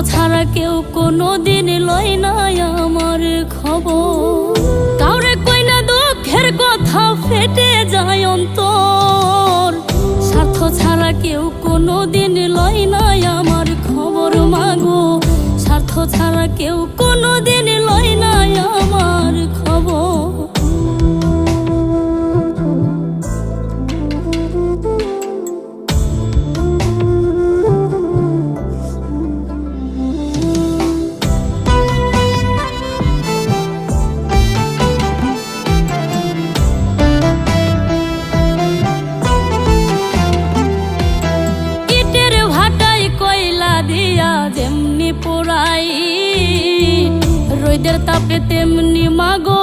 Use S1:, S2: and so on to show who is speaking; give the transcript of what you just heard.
S1: ছাড়া কেউ কোনোদিন লয় না আমার খবর। কাউরে কই না দুঃখের কথা, ফেটে যায় অন্তর। স্বার্থ ছাড়া কেউ কোনোদিন লয় না আমার খবর মাগো। স্বার্থ ছাড়া কেউ কোনোদিন লয় না আমার খবর। যেমনি পোড়াই রোদের তাপে তেমনি মাগো